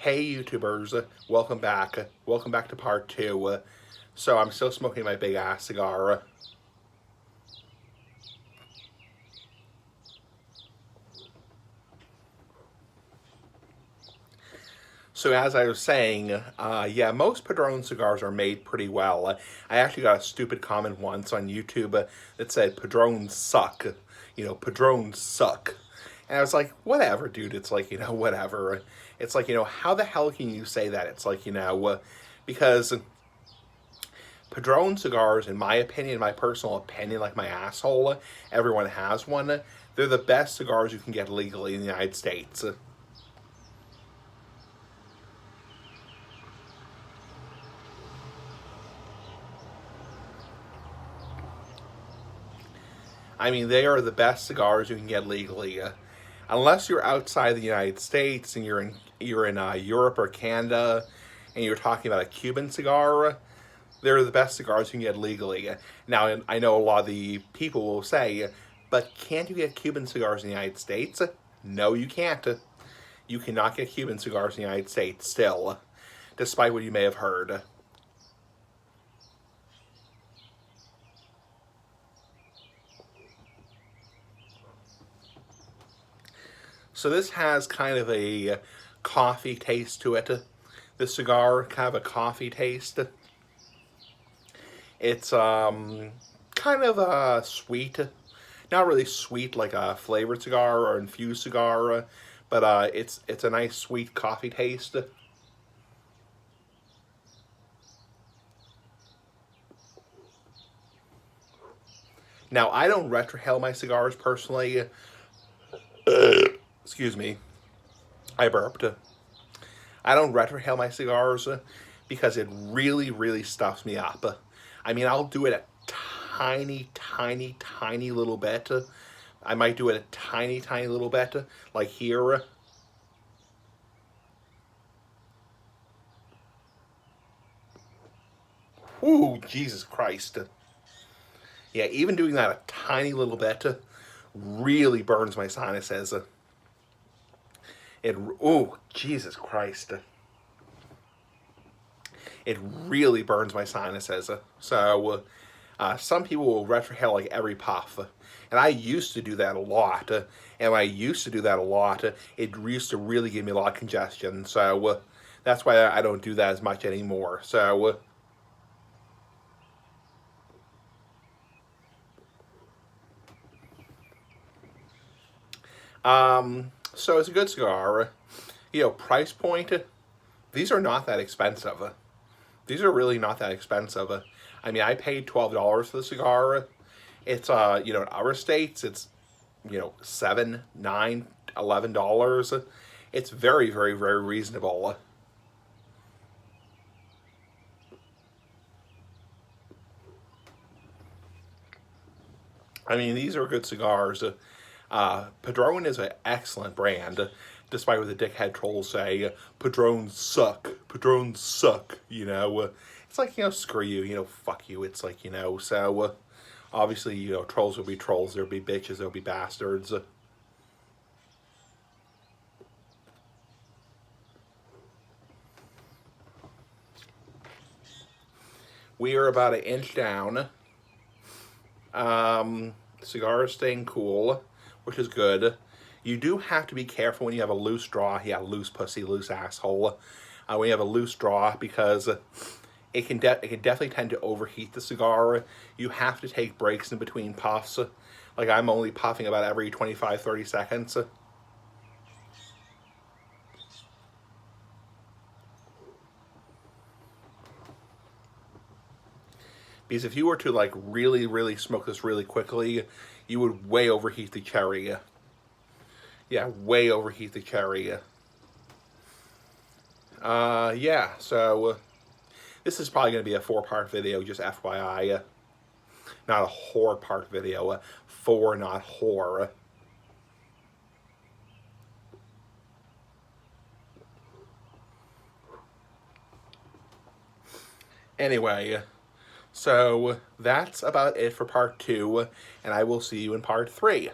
Hey YouTubers, welcome back. Welcome back to part 2. So I'm still smoking my big ass cigar. So as I was saying, yeah, most Padron cigars are made pretty well. I actually got a stupid comment once on YouTube that said Padrons suck. Padrons suck. And I was like, whatever, dude. It's like, whatever. It's like, how the hell can you say that? It's like, because Padron cigars, in my opinion, my personal opinion, like my asshole, everyone has one. They're the best cigars you can get legally in the United States. I mean, they are the best cigars you can get legally. Unless you're outside the United States and you're in Europe or Canada, and you're talking about a Cuban cigar, they're the best cigars you can get legally. Now, I know a lot of the people will say, but can't you get Cuban cigars in the United States? No, you can't. You cannot get Cuban cigars in the United States still, despite what you may have heard. So this has kind of a coffee taste to it. This cigar, kind of a coffee taste. It's kind of sweet. Not really sweet like a flavored cigar or infused cigar, but it's a nice sweet coffee taste. Now, I don't retrohale my cigars personally. Excuse me, I burped. I don't retrohale my cigars because it really, really stuffs me up. I mean, I'll do it a tiny, tiny, tiny little bit. I might do it a tiny, tiny little bit, like here. Ooh, Jesus Christ. Yeah, even doing that a tiny little bit really burns my sinuses. Oh, Jesus Christ. It really burns my sinuses. So, some people will retrohale like every puff. And I used to do that a lot. And when I used to do that a lot, it used to really give me a lot of congestion. So, that's why I don't do that as much anymore. So, so it's a good cigar. Price point, these are not that expensive. These are really not that expensive. I mean, I paid $12 for the cigar. It's in other states it's $7, $9, $11. It's very, very, very reasonable. I mean, these are good cigars. Padron is an excellent brand, despite what the dickhead trolls say. Padrons suck. Padrons suck. It's like, screw you. Fuck you. It's like, so obviously, trolls will be trolls. There'll be bitches. There'll be bastards. We are about an inch down. Cigar is staying cool, which is good. You do have to be careful when you have a loose draw. Yeah, loose pussy, loose asshole. When you have a loose draw, because it can definitely tend to overheat the cigar. You have to take breaks in between puffs. Like I'm only puffing about every 25, 30 seconds. Because if you were to like really, really smoke this really quickly, you would way overheat the cherry. Yeah, way overheat the cherry. Yeah, so this is probably going to be a 4-part video, just FYI. Not a whore part video. 4, not whore. Anyway, so that's about it for part 2, and I will see you in part 3.